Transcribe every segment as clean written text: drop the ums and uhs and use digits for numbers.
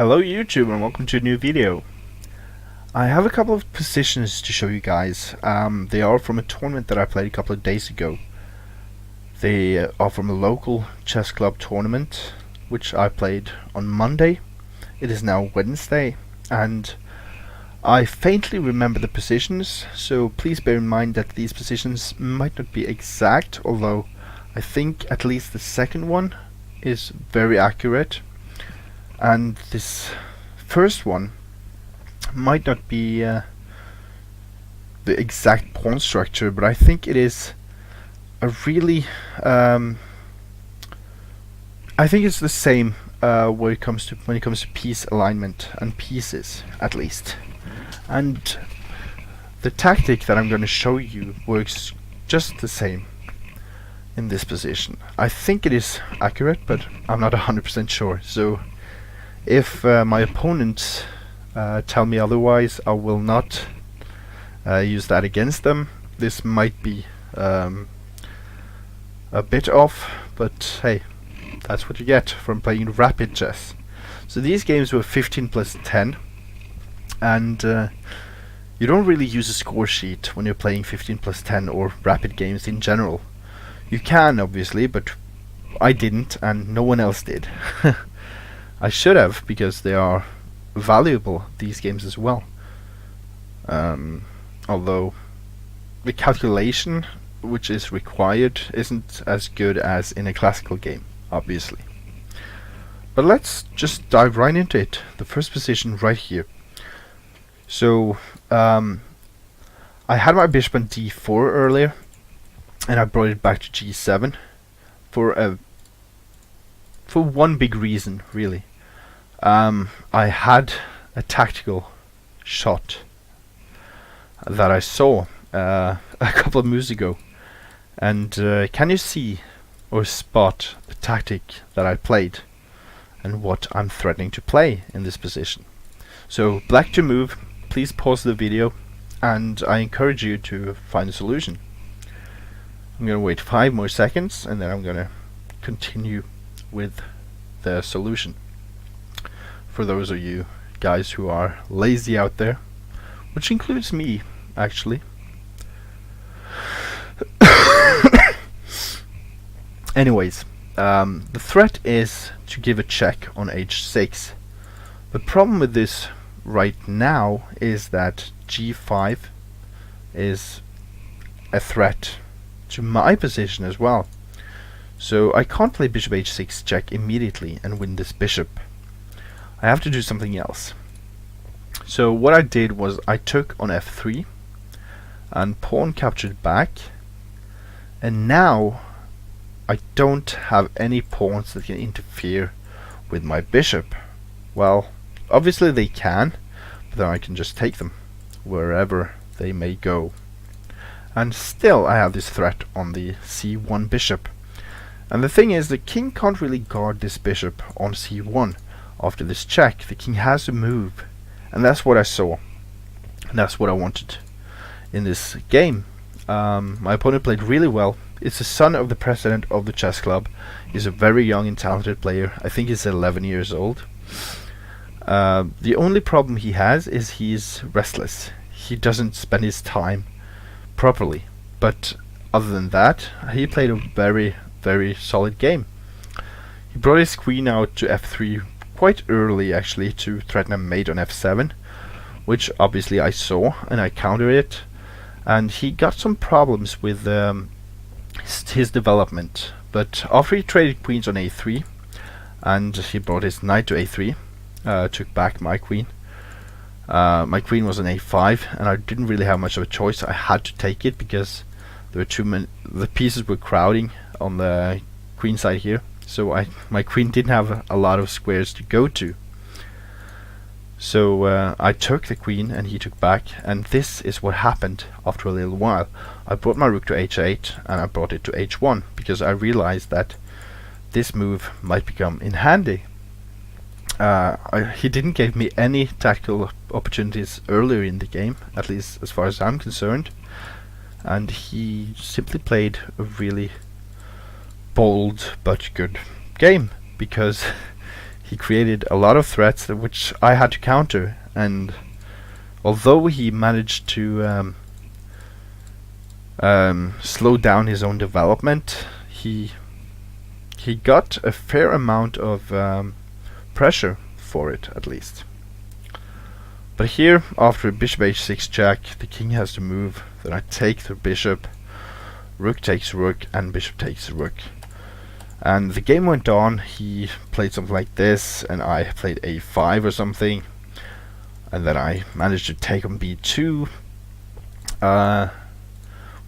Hello YouTube and welcome to a new video. I have a couple of positions to show you guys. They are from a tournament that I played a couple of days ago. They are from a local chess club tournament which I played on Monday. It is now Wednesday and I faintly remember the positions, so please bear in mind that these positions might not be exact, although I think at least the second one is very accurate. And this first one might not be the exact pawn structure, but I think it is a really I think it's the same when it comes to piece alignment and pieces, at least. And the tactic that I'm going to show you works just the same in this position. I think it is accurate, but I'm not 100% sure. So if my opponents tell me otherwise, I will not use that against them. This might be a bit off, but hey, that's what you get from playing rapid chess. So these games were 15 plus 10, and you don't really use a score sheet when you're playing 15 plus 10 or rapid games in general. You can, obviously, but I didn't, and no one else did. I should have, because they are valuable, these games as well. Although the calculation which is required isn't as good as in a classical game, obviously. But let's just dive right into it. The first position right here. So I had my bishop on d4 earlier, and I brought it back to g7 for one big reason, really. I had a tactical shot that I saw a couple of moves ago, and can you see or spot the tactic that I played and what I'm threatening to play in this position? So black to move. Please pause the video and I encourage you to find a solution. I'm going to wait 5 more seconds and then I'm going to continue with the solution. For those of you guys who are lazy out there, which includes me, actually. Anyways, the threat is to give a check on h6. The problem with this right now is that g5 is a threat to my position as well. So I can't play bishop h6 check immediately and win this bishop. I have to do something else. So what I did was I took on f3 and pawn captured back, and now I don't have any pawns that can interfere with my bishop. Well, obviously they can, but then I can just take them wherever they may go. And still I have this threat on the c1 bishop. And the thing is, the king can't really guard this bishop on c1. After this check, the king has to move, and that's what I saw, and that's what I wanted in this game. My opponent played really well. It's the son of the president of the chess club. He's a very young and talented player. I think he's 11 years old. The only problem he has is he's restless. He doesn't spend his time properly, but other than that, he played a very, very solid game. He brought his queen out to f3 quite early, actually, to threaten a mate on f7, which obviously I saw and I countered it, and he got some problems with his development. But after he traded queens on a3 and he brought his knight to a3, took back my queen. My queen was on a5 and I didn't really have much of a choice. I had to take it because there were too many, the pieces were crowding on the queen side here. So my queen didn't have a lot of squares to go to. So I took the queen and he took back, and this is what happened after a little while. I brought my rook to h8 and I brought it to h1 because I realized that this move might become in handy. He didn't give me any tactical opportunities earlier in the game, at least as far as I'm concerned, and he simply played a really bold but good game, because he created a lot of threats which I had to counter, and although he managed to slow down his own development, he got a fair amount of pressure for it, at least. But here, after bishop h6 check, the king has to move. Then I take the bishop, rook takes rook, and bishop takes rook. And the game went on. He played something like this, and I played a5 or something. And then I managed to take on b2.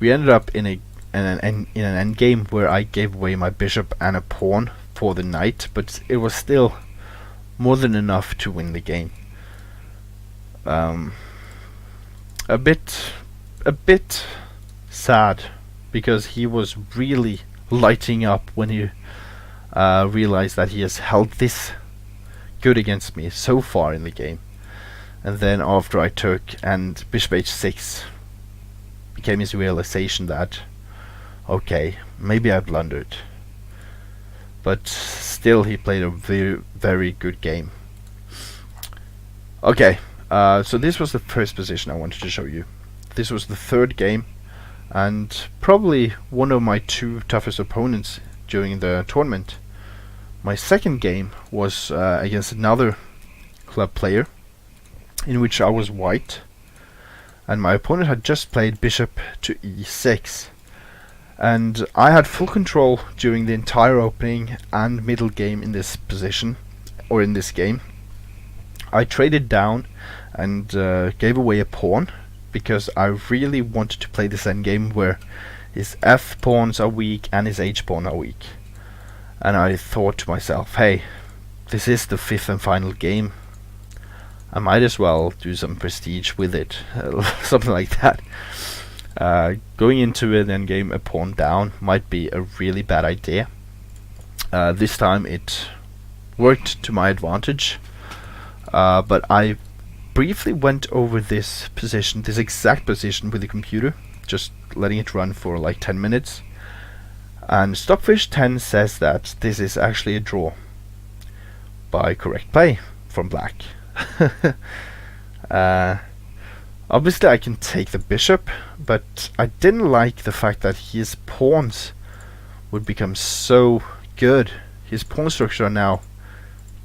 We ended up in an endgame where I gave away my bishop and a pawn for the knight, but it was still more than enough to win the game. A bit sad, because he was really lighting up when he realized that he has held this good against me so far in the game. And then after I took and bishop h6 became his realization that, okay, maybe I blundered. But still, he played a very good game. Okay, so this was the first position I wanted to show you. This was the third game, and probably one of my two toughest opponents during the tournament. My second game was against another club player, in which I was white, and my opponent had just played bishop to e6, and I had full control during the entire opening and middle game in this position, or in this game. I traded down and gave away a pawn, because I really wanted to play this endgame where his f pawns are weak and his h pawn are weak. And I thought to myself, hey, this is the fifth and final game. I might as well do some prestige with it, something like that. Going into an endgame a pawn down might be a really bad idea. This time it worked to my advantage, but I briefly went over this position, this exact position, with the computer, just letting it run for like 10 minutes. And Stockfish 10 says that this is actually a draw by correct play from black. Obviously I can take the bishop, but I didn't like the fact that his pawns would become so good. His pawn structure are now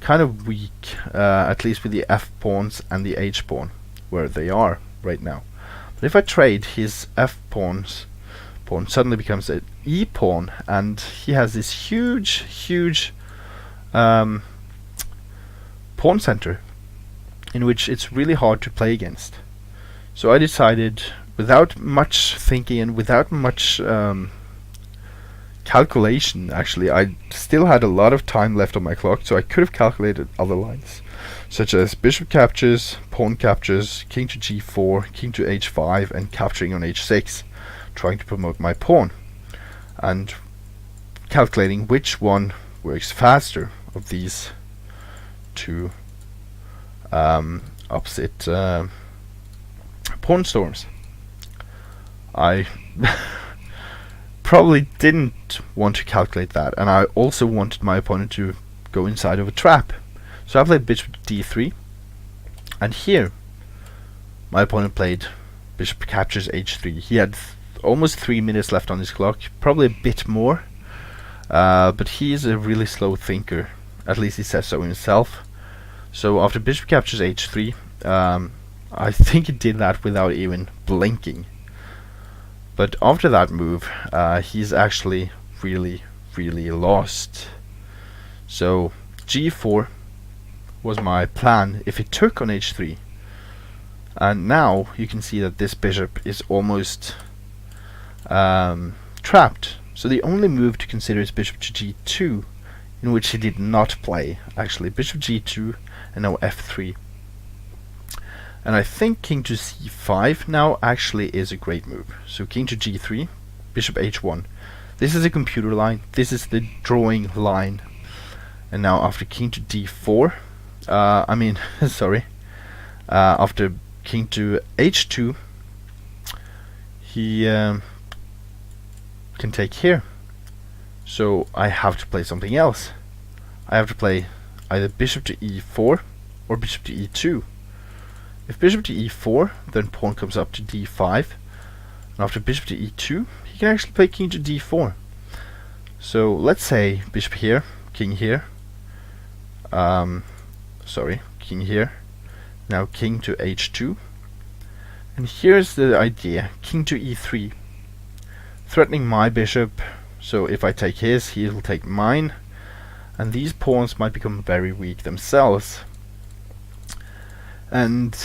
kind of weak, at least with the f pawns and the h pawn where they are right now. But if I trade, his f pawn suddenly becomes an e pawn, and he has this huge pawn center in which it's really hard to play against. So I decided, without much thinking and without much calculation, actually, I still had a lot of time left on my clock, so I could have calculated other lines, such as bishop captures, pawn captures, king to g4, king to h5, and capturing on h6, trying to promote my pawn, and calculating which one works faster of these two opposite pawn storms. I probably didn't want to calculate that, and I also wanted my opponent to go inside of a trap. So I played bishop d3, and here my opponent played bishop captures h3. He had almost 3 minutes left on his clock, probably a bit more, but he is a really slow thinker, at least he says so himself. So after bishop captures h3, I think he did that without even blinking. But after that move, he's actually really lost. So g4 was my plan if he took on h3. And now you can see that this bishop is almost trapped. So the only move to consider is bishop to g2, in which he did not play. Actually, bishop g2 and now f3. And I think king to c5 now actually is a great move. So king to g3, bishop h1. This is a computer line. This is the drawing line. And now after king to d4, sorry, after king to h2, he can take here. So I have to play something else. I have to play either bishop to e4 or bishop to e2. If bishop to e4, then pawn comes up to d5, and after bishop to e2, he can actually play king to d4. So let's say bishop here, king here, king here, now king to h2, and here's the idea, king to e3, threatening my bishop, so if I take his, he will take mine, and these pawns might become very weak themselves. And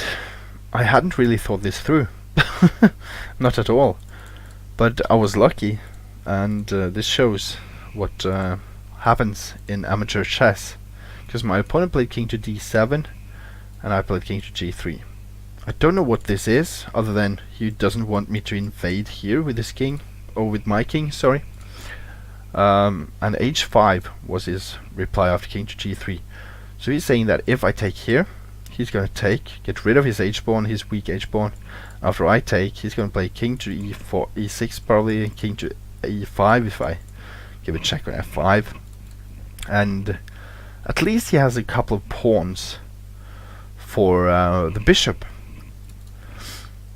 I hadn't really thought this through, not at all, but I was lucky, and this shows what happens in amateur chess, because my opponent played king to d7 and I played king to g3. I don't know what this is, other than he doesn't want me to invade here with his king, or with my king, sorry. And h5 was his reply after king to g3. So he's saying that if I take here, he's going to get rid of his h-pawn, his weak h-pawn. After I take, he's going to play king to e4, e6 probably, and king to e5 if I give a check on f5. And at least he has a couple of pawns for the bishop.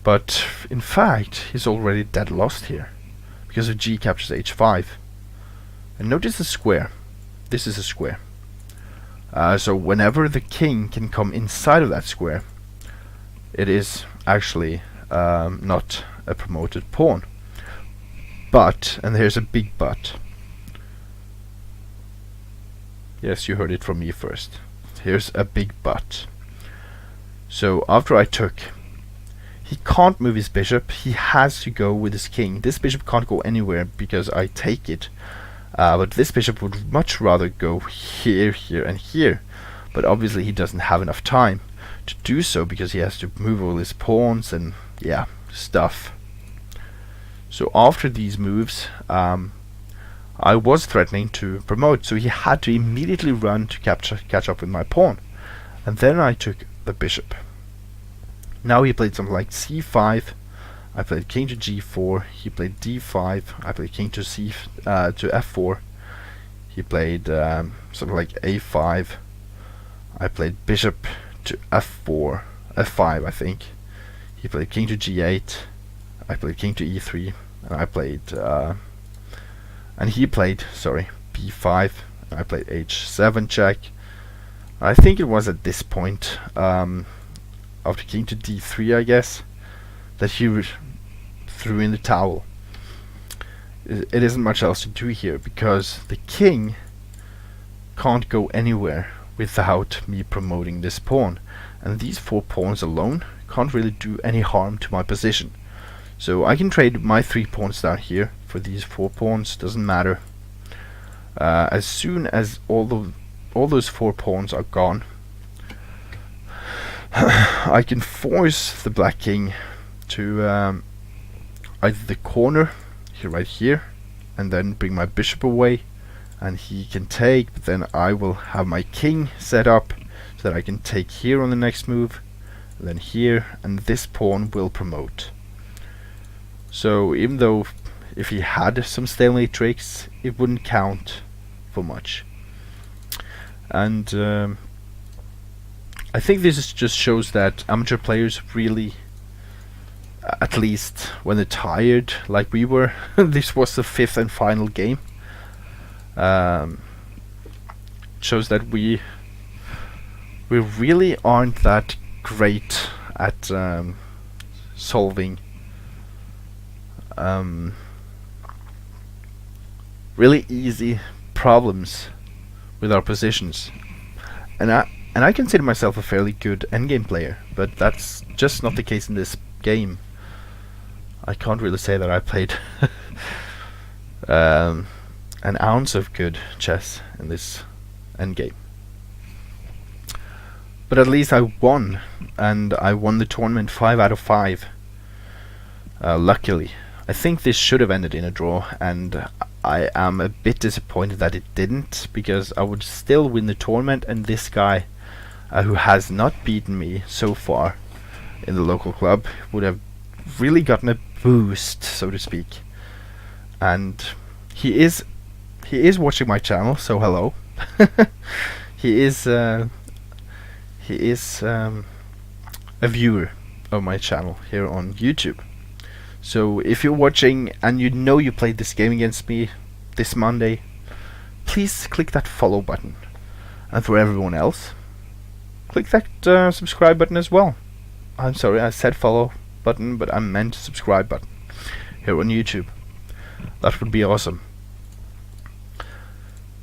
But in fact, he's already dead lost here, because if g captures h5. And notice the square. This is a square. So whenever the king can come inside of that square, it is actually not a promoted pawn. But, and here's a big but. Yes, you heard it from me first. Here's a big but. So after I took, he can't move his bishop, he has to go with his king. This bishop can't go anywhere because I take it. But this bishop would much rather go here, here, and here. But obviously he doesn't have enough time to do so because he has to move all his pawns and, yeah, stuff. So after these moves, I was threatening to promote, so he had to immediately run to catch up with my pawn. And then I took the bishop. Now he played something like c5. I played king to g4, he played d5, I played king to to f4, he played something like a5, I played bishop to f4, f5 I think, he played king to g8, I played king to e3, and I played, and he played, sorry, b5, and I played h7 check. I think it was at this point, after king to d3 I guess, that he threw in the towel. It isn't much else to do here because the king can't go anywhere without me promoting this pawn, and these 4 pawns alone can't really do any harm to my position. So I can trade my 3 pawns down here for these 4 pawns, doesn't matter. As soon as all those 4 pawns are gone, I can force the black king to either the corner here, right here, and then bring my bishop away, and he can take, but then I will have my king set up so that I can take here on the next move, and then here, and this pawn will promote. So even though if he had some stalemate tricks, it wouldn't count for much. And I think this just shows that amateur players really, at least when they're tired, like we were, this was the 5th and final game, shows that we really aren't that great at solving really easy problems with our positions. And I consider myself a fairly good endgame player, but that's just not the case in this game. I can't really say that I played an ounce of good chess in this endgame. But at least I won, and I won the tournament 5 out of 5. Luckily. I think this should have ended in a draw, and I am a bit disappointed that it didn't, because I would still win the tournament, and this guy, who has not beaten me so far in the local club, would have really gotten a boost, so to speak. And he is watching my channel, so hello. he is a viewer of my channel here on YouTube. So if you're watching and you know you played this game against me this Monday, please click that follow button. And for everyone else, click that subscribe button as well. I'm sorry, I said follow button, but I meant subscribe button here on YouTube. That would be awesome.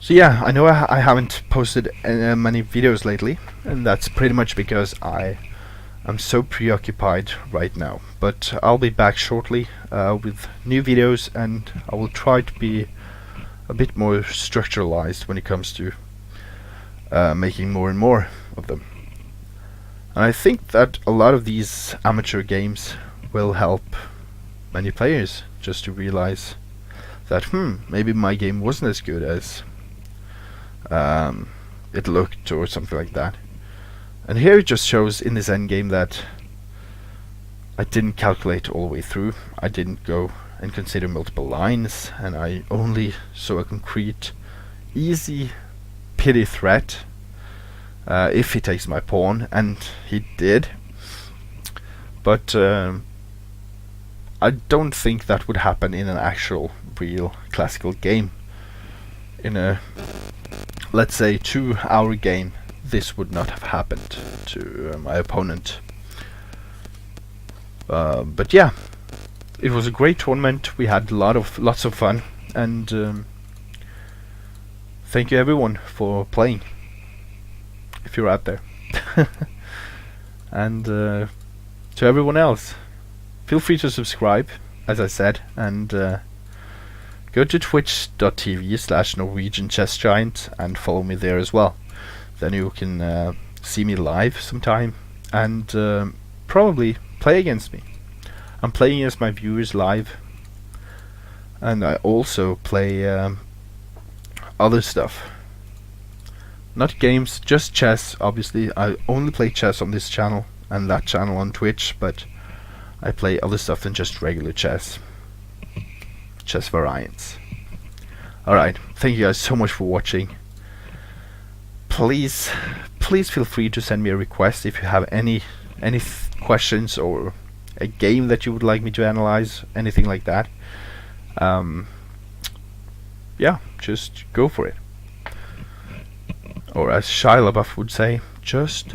So yeah, I know I haven't posted many videos lately, and that's pretty much because I'm so preoccupied right now. But I'll be back shortly with new videos, and I will try to be a bit more structuralized when it comes to making more and more of them. And I think that a lot of these amateur games will help many players just to realize that maybe my game wasn't as good as it looked, or something like that. And here it just shows in this end game that I didn't calculate all the way through. I didn't go and consider multiple lines, and I only saw a concrete, easy pity threat if he takes my pawn, and he did. But I don't think that would happen in an actual, real classical game. In a, let's say, 2-hour game, this would not have happened to my opponent. But yeah, it was a great tournament. We had lots of fun, and thank you everyone for playing, if you're out there. And to everyone else, feel free to subscribe, as I said, and go to twitch.tv/Norwegian Chess Giant and follow me there as well. Then you can see me live sometime and probably play against me. I'm playing against my viewers live, and I also play other stuff. Not games, just chess. Obviously, I only play chess on this channel and that channel on Twitch, but I play other stuff than just regular chess. Chess variants. Alright, thank you guys so much for watching. Please feel free to send me a request if you have any questions or a game that you would like me to analyze, anything like that. Yeah, just go for it. Or as Shia LaBeouf would say, just